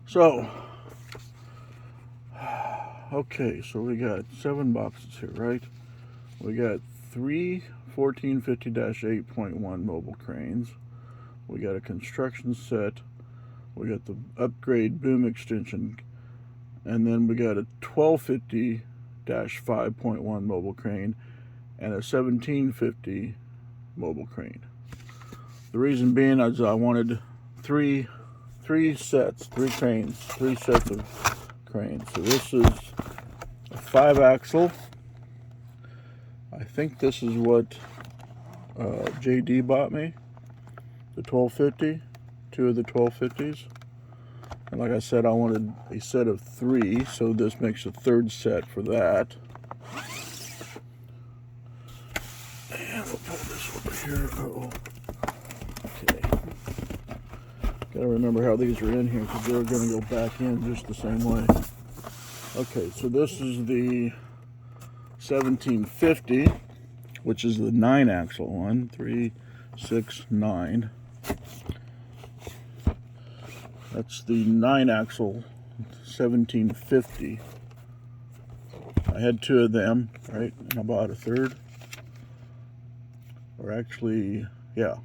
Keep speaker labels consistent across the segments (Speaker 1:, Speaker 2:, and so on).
Speaker 1: So, okay, so we got 7 boxes here, right? We got 3 1450-8.1 mobile cranes. We got a construction set. We got the upgrade boom extension. And then we got a 1250-5.1 mobile crane and a 1750 mobile crane. The reason being is I wanted three sets, 3 cranes, 3 sets of cranes. So this is a 5-axle. I think this is what JD bought me, the 1250, 2 of the 1250s. And like I said, I wanted a set of 3, so this makes a 3rd set for that. And we'll pull this over here. Uh-oh. Okay. Gotta remember how these are in here because they're gonna go back in just the same way. Okay, so this is the 1750, which is the 9-axle one. 3, 6, 9. That's the 9-axle 1750. I had 2 of them, right? And I bought a 3rd. Or actually, yeah.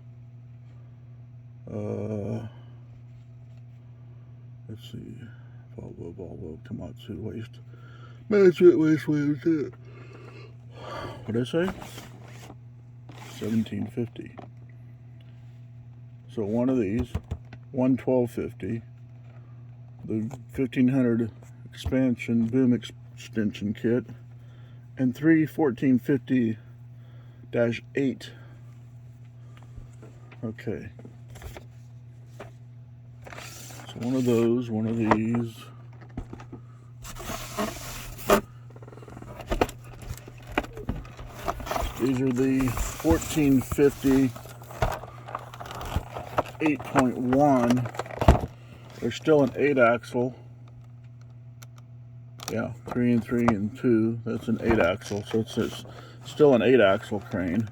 Speaker 1: Let's see. Volvo, Komatsu, waste. Management waste. What did I say? 1750. So one of these, one 1250, the 1500 expansion boom extension kit, and 3 1450-8. Okay. So one of those, one of these. These are the 1450 8.1. They're still an 8-axle. Yeah, 3 and 3 and 2. That's an 8-axle, so it's still an 8-axle crane.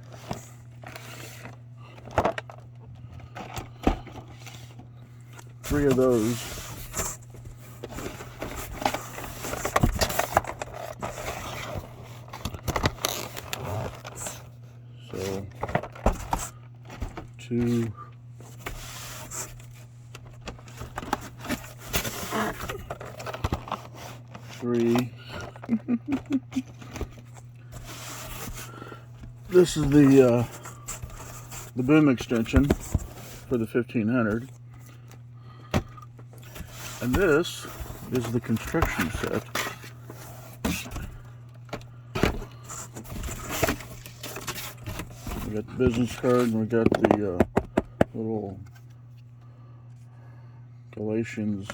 Speaker 1: Three of those. So 2, 3. This is the boom extension for the 1500. And this is the construction set. We got the business card and we got the little Galatians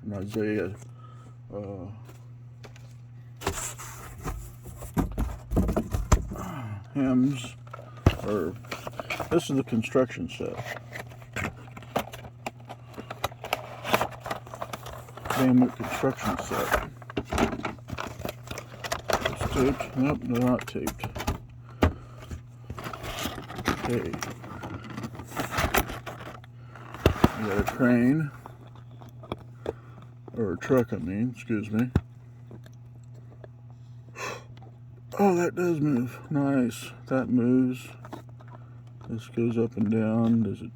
Speaker 1: and Isaiah hymns. Or this is the construction set. Construction set. It's taped. Nope, they're not taped. Okay. We got a crane. Or a truck, I mean, excuse me. Oh, that does move. Nice. That moves. This goes up and down. Does it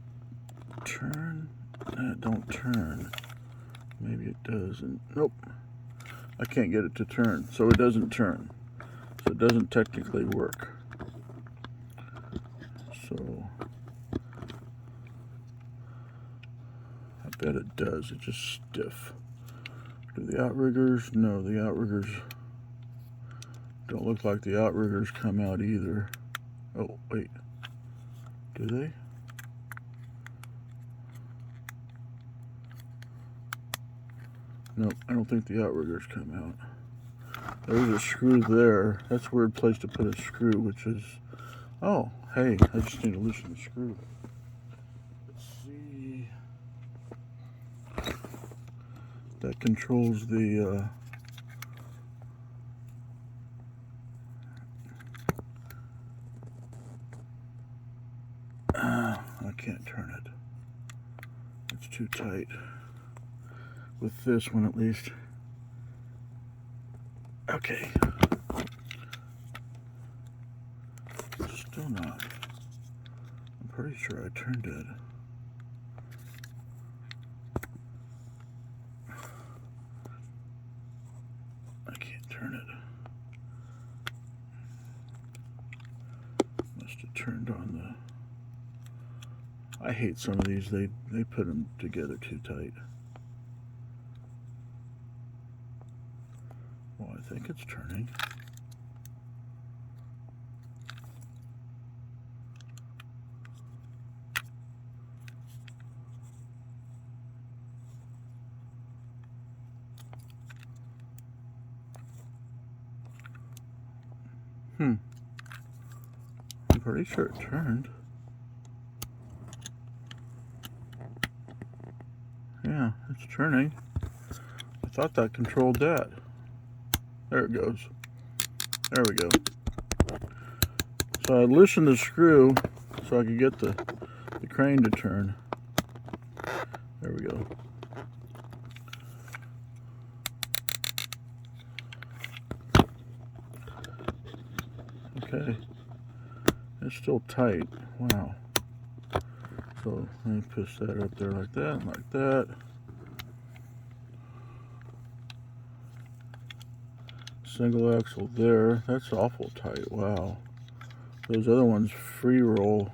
Speaker 1: turn? It don't turn. Maybe it doesn't. Nope. I can't get it to turn. So it doesn't turn. So it doesn't technically work. So I bet it does. It's just stiff. Do the outriggers? No, the outriggers don't look like the outriggers come out either. Oh, wait. Do they? Nope, I don't think the outriggers come out. There's a screw there. That's a weird place to put a screw, which is... Oh, hey, I just need to loosen the screw. Let's see. That controls the... I can't turn it. It's too tight. with this one at least. Okay. Still not. I'm pretty sure I turned it. I can't turn it. Must have turned on the... I hate some of these. They put them together too tight. Well, I think it's turning. I'm pretty sure it turned. Yeah, it's turning. I thought that controlled that. There it goes. There we go. So I loosened the screw so I could get the crane to turn. There we go. Okay. It's still tight. Wow. So let me push that up there like that and like that. Single axle there. That's awful tight. Wow. Those other ones free roll.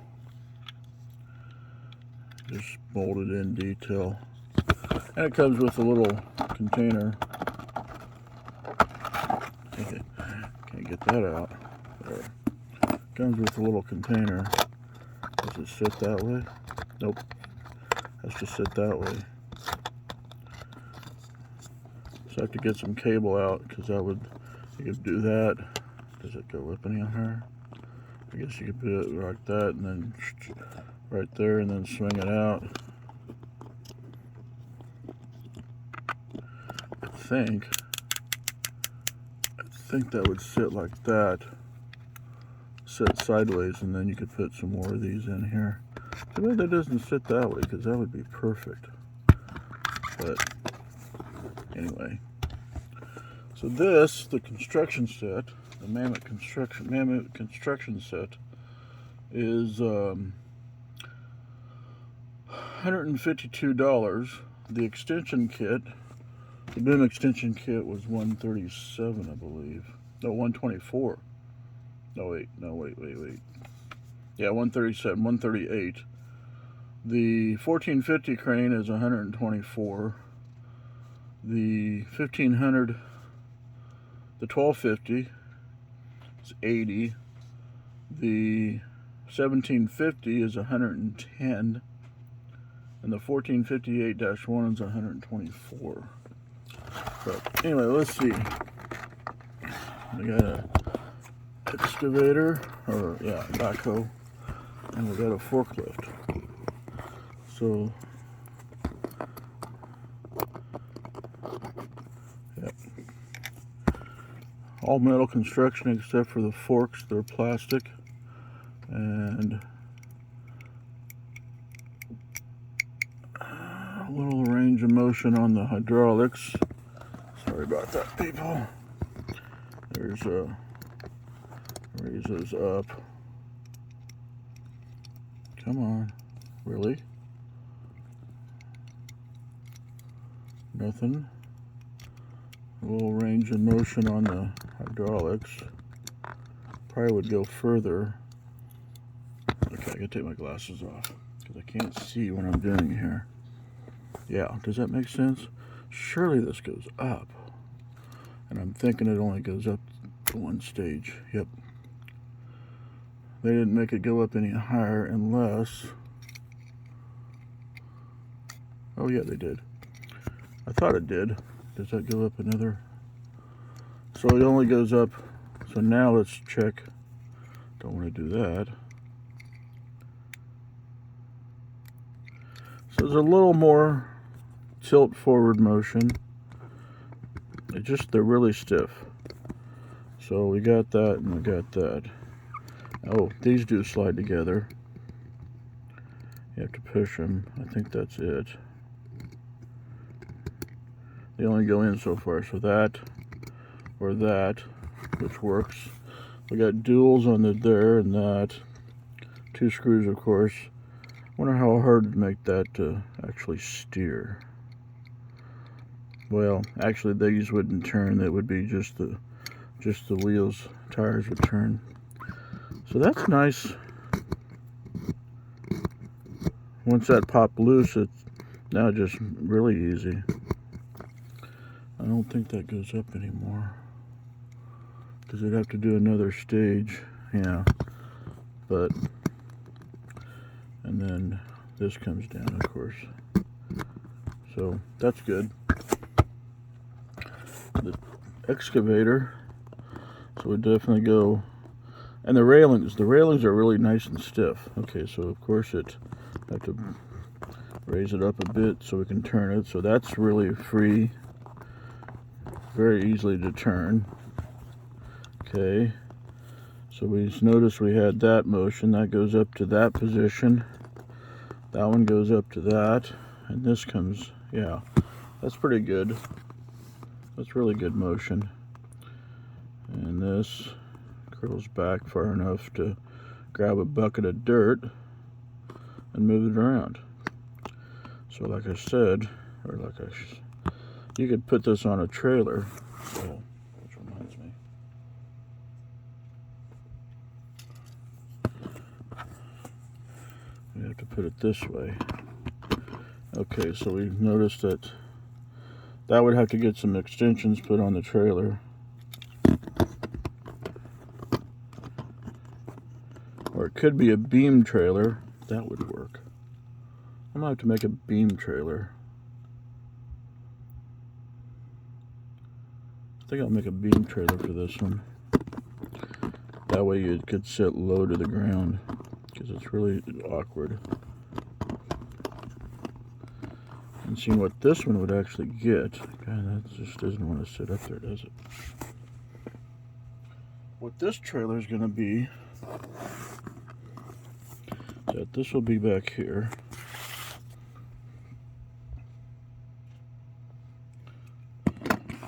Speaker 1: Just molded in detail. And it comes with a little container. Can't get that out. There. Comes with a little container. Does it sit that way? Nope. Has to sit that way. So I have to get some cable out because that would, you could do that. Does it go up any on her? I guess you could put it like that and then right there and then swing it out. I think that would sit like that. Sit sideways, and then you could put some more of these in here. Too bad that doesn't sit that way because that would be perfect. But anyway, so this, the construction set, the Mammoth construction set, is $152. The extension kit, the boom extension kit, was $137, I believe. No, $124. No, wait. Yeah, $137, $138. The 1450 crane is $124. The 1500, the 1250 is $80. The 1750 is $110. And the 1458-1 is $124. But anyway, let's see. We got a excavator, or yeah, backhoe, and we got a forklift. So, yep. All metal construction except for the forks, they're plastic. And a little range of motion on the hydraulics. Sorry about that, people. There's raises up. Come on, really? Nothing. A little range of motion on the hydraulics. Probably would go further. Okay, I gotta take my glasses off because I can't see what I'm doing here. Yeah, does that make sense? Surely this goes up. And I'm thinking it only goes up to one stage. Yep. They didn't make it go up any higher unless... Oh yeah, they did. I thought it did. Does that go up another? So it only goes up. So now let's check. Don't want to do that. So there's a little more tilt forward motion. They're really stiff. So we got that and we got that. Oh, these do slide together. You have to push them. I think that's it. They only go in so far, so that or that, which works. We got duals on the there and that. 2 screws, of course. Wonder how hard to make that actually steer. Well, actually these wouldn't turn. That would be just the wheels, tires would turn. So that's nice. Once that popped loose, it's now just really easy. I don't think that goes up anymore. Does it have to do another stage? Yeah. But, and then this comes down, of course. So that's good. The excavator, so we definitely go, and the railings are really nice and stiff. Okay, so of course it have to raise it up a bit so we can turn it. So that's really free, very easily to turn. Okay, so we just noticed we had that motion. That goes up to that position. That one goes up to that. And this comes, yeah, that's pretty good. That's really good motion. And this curls back far enough to grab a bucket of dirt and move it around. So like I said, you could put this on a trailer. So, which reminds me. We have to put it this way. Okay, so we've noticed that would have to get some extensions put on the trailer. Or it could be a beam trailer. That would work. I might have to make a beam trailer. I think I'll make a beam trailer for this one. That way it could sit low to the ground, because it's really awkward. And seeing what this one would actually get. God, that just doesn't want to sit up there, does it? What this trailer is going to be, that this will be back here.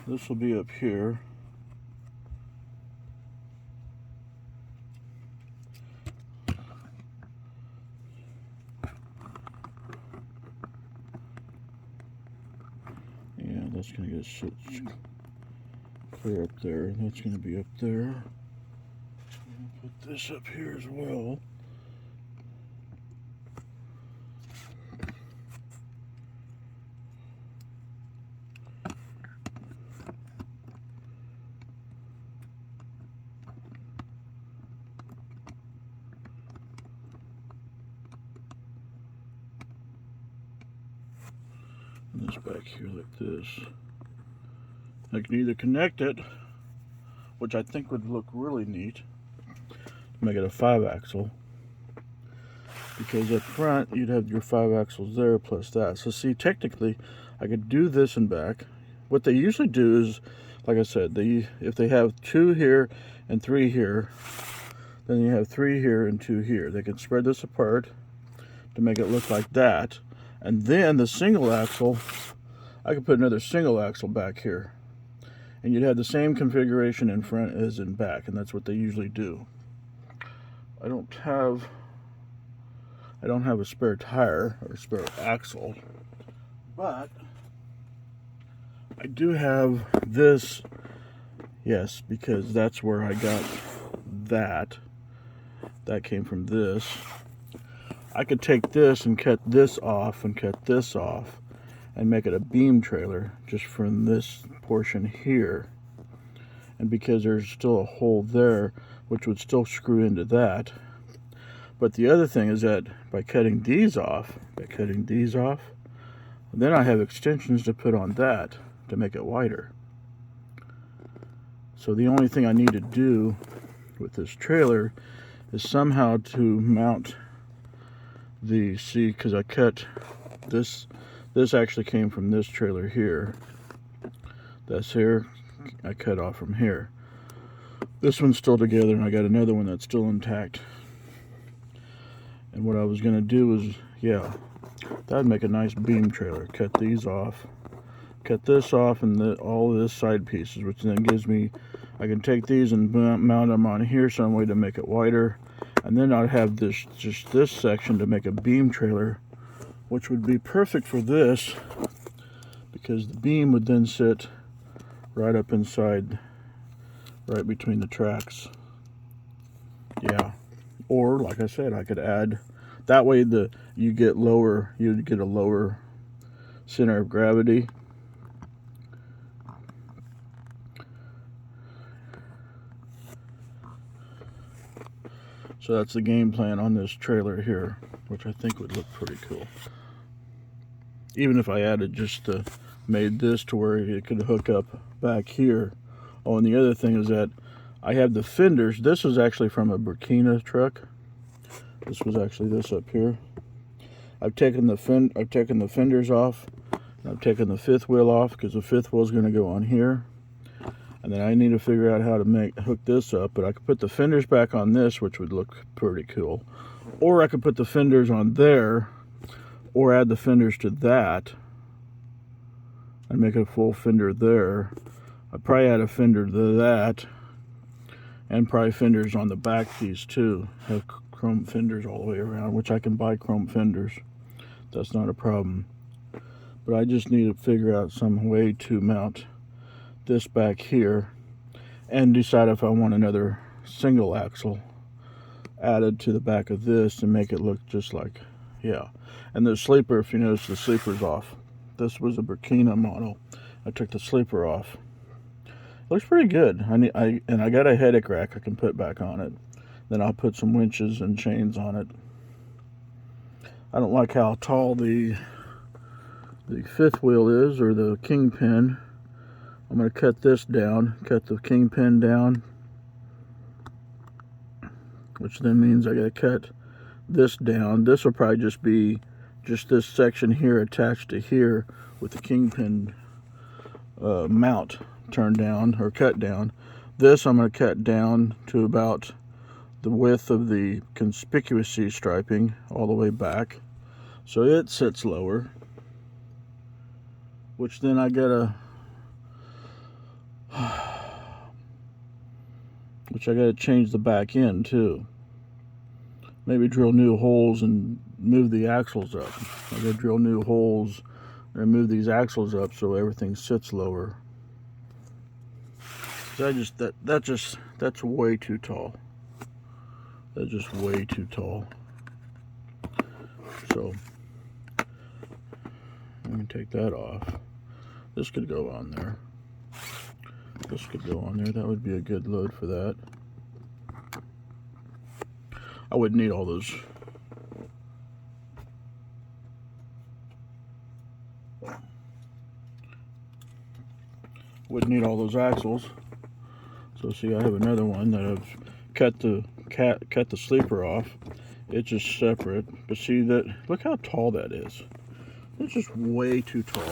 Speaker 1: This will be up here. Yeah, that's going to get sit clear up there. That's going to be up there. Put this up here as well. This back here like this. I can either connect it, which I think would look really neat, make it a 5-axle, because up front you'd have your 5 axles there plus that. So see, technically I could do this and back. What they usually do is, like I said, if they have 2 here and 3 here, then you have 3 here and 2 here. They can spread this apart to make it look like that. And then the single axle, I could put another single axle back here. And you'd have the same configuration in front as in back, and that's what they usually do. I don't have a spare tire or a spare axle, but I do have this, yes, because that's where I got that. That came from this. I could take this and cut this off and cut this off and make it a beam trailer just from this portion here. And because there's still a hole there, which would still screw into that. But the other thing is that by cutting these off, then I have extensions to put on that to make it wider. So the only thing I need to do with this trailer is somehow to mount the, see, because I cut this actually came from this trailer here. That's here, I cut off from here. This one's still together, and I got another one that's still intact. And what I was going to do is, yeah, that would make a nice beam trailer. Cut these off, cut this off and all of this side pieces, which then gives me, I can take these and mount them on here some way to make it wider. And then I'd have this, just this section to make a beam trailer, which would be perfect for this, because the beam would then sit right up inside, right between the tracks. Yeah. Or, like I said, I could add, that way you'd get a lower center of gravity. So that's the game plan on this trailer here, which I think would look pretty cool. Even if I added made this to where it could hook up back here. Oh, and the other thing is that I have the fenders. This is actually from a Burkina truck. This was actually this up here. I've taken the fenders off. And I've taken the fifth wheel off because the fifth wheel is going to go on here. And then I need to figure out how to hook this up. But I could put the fenders back on this, which would look pretty cool. Or I could put the fenders on there, or add the fenders to that and make a full fender there. I'd probably add a fender to that, and probably fenders on the back piece too. Have chrome fenders all the way around, which I can buy chrome fenders. That's not a problem. But I just need to figure out some way to mount this back here and decide if I want another single axle added to the back of this and make it look just like, yeah. And the sleeper, if you notice, the sleeper's off. This was a Burkina model. I took the sleeper off. Looks pretty good. I got a headache rack I can put back on it. Then I'll put some winches and chains on it. I don't like how tall the fifth wheel is, or the kingpin. I'm going to cut this down, cut the kingpin down, which then means I got to cut this down. This will probably just be this section here attached to here with the kingpin mount turned down or cut down. This I'm going to cut down to about the width of the conspicuous C striping all the way back, so it sits lower, which then I gotta change the back end too. Maybe drill new holes and move the axles up. I gotta drill new holes and move these axles up so everything sits lower. So that's way too tall. That's just way too tall. So let me take that off. This could go on there. This could go on there. That would be a good load for that. I wouldn't need all those. Wouldn't need all those axles. So see, I have another one that I've cut the sleeper off. It's just separate. But see that? Look how tall that is. It's just way too tall.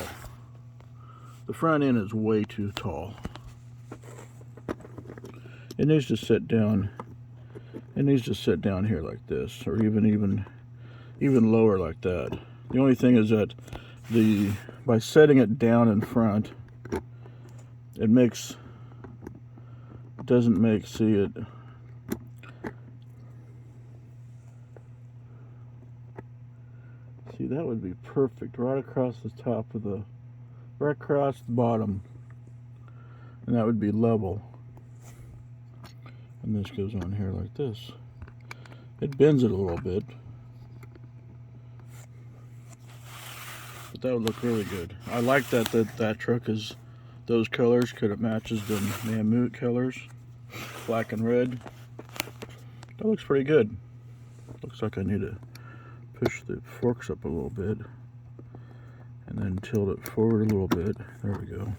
Speaker 1: The front end is way too tall. It needs to sit down. It needs to sit down here like this, or even lower like that. The only thing is that by setting it down in front, doesn't make, see it. See, that would be perfect right across the top of right across the bottom, and that would be level. And this goes on here like this. It bends it a little bit, but that would look really good. I like that truck is those colors, because it matches the Mammut colors, black and red. That looks pretty good. Looks like I need to push the forks up a little bit and then tilt it forward a little bit. There we go.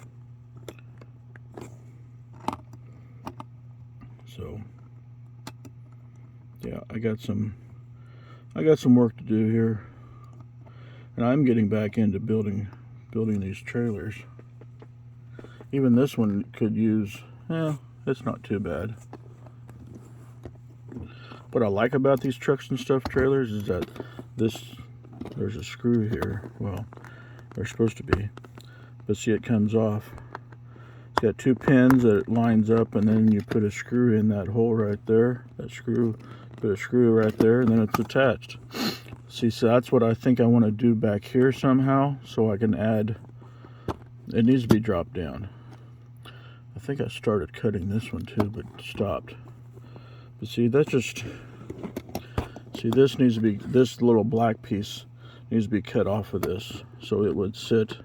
Speaker 1: So yeah, I got some work to do here, and I'm getting back into building these trailers. Even this one could use, it's not too bad. What I like about these trucks and stuff trailers is that there's a screw here. Well, there's supposed to be, but see, it comes off. It's got 2 pins that it lines up, and then you put a screw in that hole right there. That screw, put a screw right there, and then it's attached. See, so that's what I think I want to do back here somehow, so I can add, it needs to be dropped down. I think I started cutting this one too, but stopped. But see, that's just, see, this needs to be, this little black piece needs to be cut off of this, so it would sit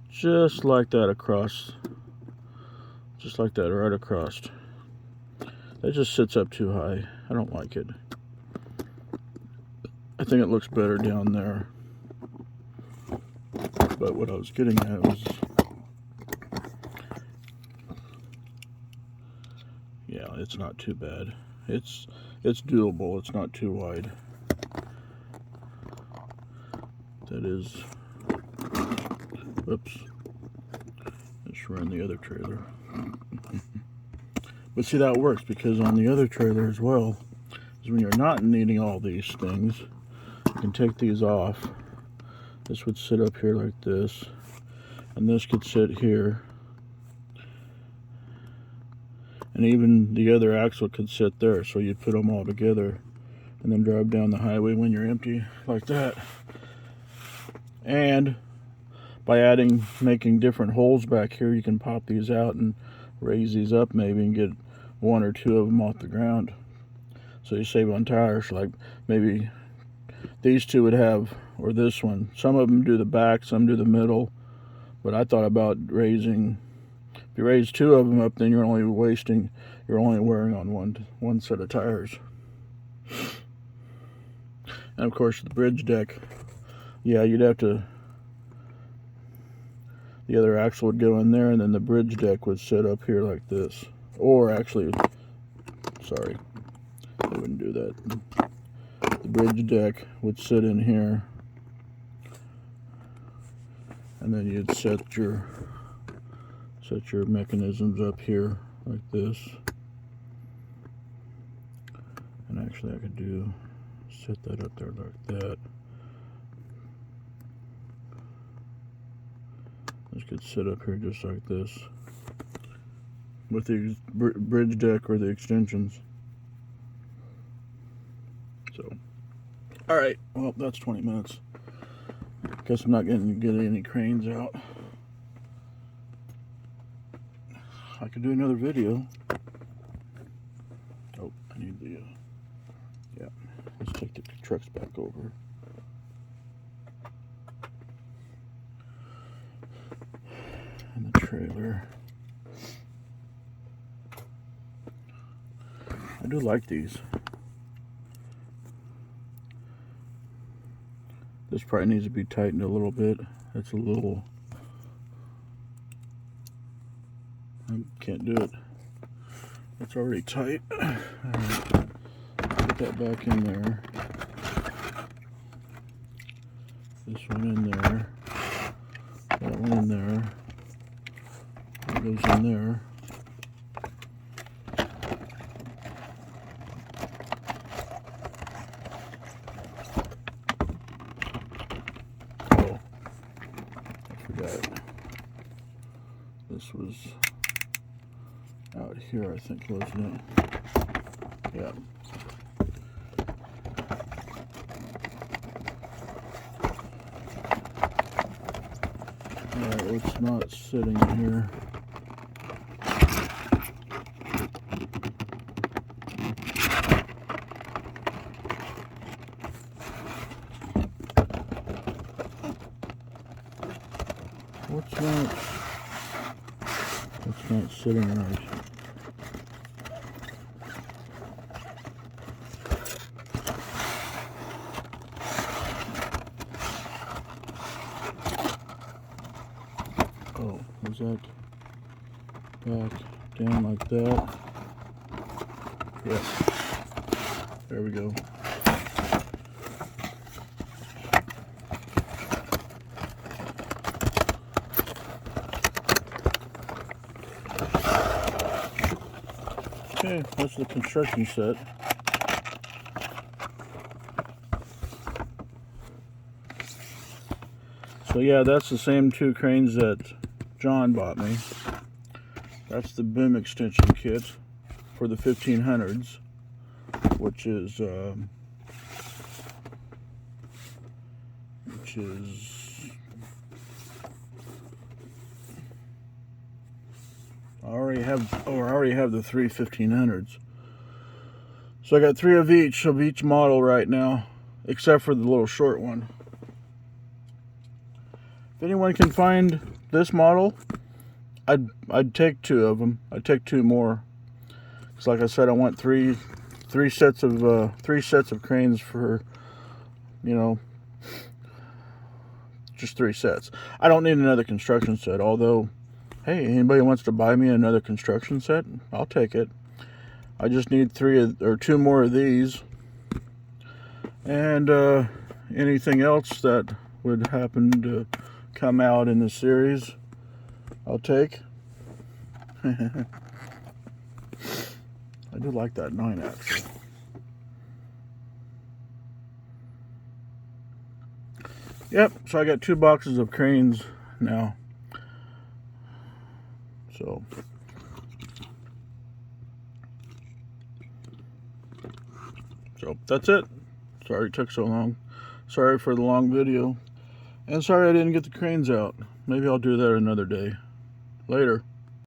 Speaker 1: just like that across, just like that right across. That just sits up too high. I don't like it. I think it looks better down there. But what I was getting at was, yeah, it's not too bad. It's doable. It's not too wide. That is, whoops. Let's run the other trailer. But see, that works because on the other trailer as well, is when you're not needing all these things, you can take these off. This would sit up here like this, and this could sit here. And even the other axle could sit there, so you put them all together and then drive down the highway when you're empty like that. And by making different holes back here, you can pop these out and raise these up maybe and get 1 or 2 of them off the ground. So you save on tires. Like maybe these 2 would have, or this one. Some of them do the back, some do the middle. But I thought about raising, if you raise 2 of them up, then you're only wearing on one set of tires. And of course the bridge deck, yeah, you'd have to, the other axle would go in there, and then the bridge deck would sit up here like this. Or actually, sorry, I wouldn't do that. The bridge deck would sit in here, and then you'd set your mechanisms up here like this. And actually I could set that up there like that. This could sit up here just like this with the bridge deck or the extensions. So, all right, well, that's 20 minutes. Guess I'm not going to get any cranes out. I could do another video. Oh, I need the, yeah, let's take the trucks back over. And the trailer. I do like these. This probably needs to be tightened a little bit. It's a little, I can't do it. It's already tight. Alright, put that back in there. This one in there. That one in there. That goes in there. Oh, I forgot. This was out here, I think, wasn't it? Yeah. Alright, it's not sitting in here. It's not sitting right. Oh, was that back down like that? Yes. There we go. Okay, that's the construction set. So yeah, that's the same two cranes that John bought me. That's the boom extension kit for the 1500s, which is I already have the three 1500s. So I got 3 of each model right now, except for the little short one. If anyone can find this model, I'd take 2 of them. I'd take 2 more. Because like I said, I want three sets of cranes for, you know, just 3 sets. I don't need another construction set, although, hey, anybody wants to buy me another construction set, I'll take it. I just need 2 more of these, and anything else that would happen to come out in the series, I'll take. I do like that 9-axle. Yep, so I got 2 boxes of cranes now. So that's it. Sorry it took so long. Sorry for the long video. And sorry I didn't get the cranes out. Maybe I'll do that another day. Later.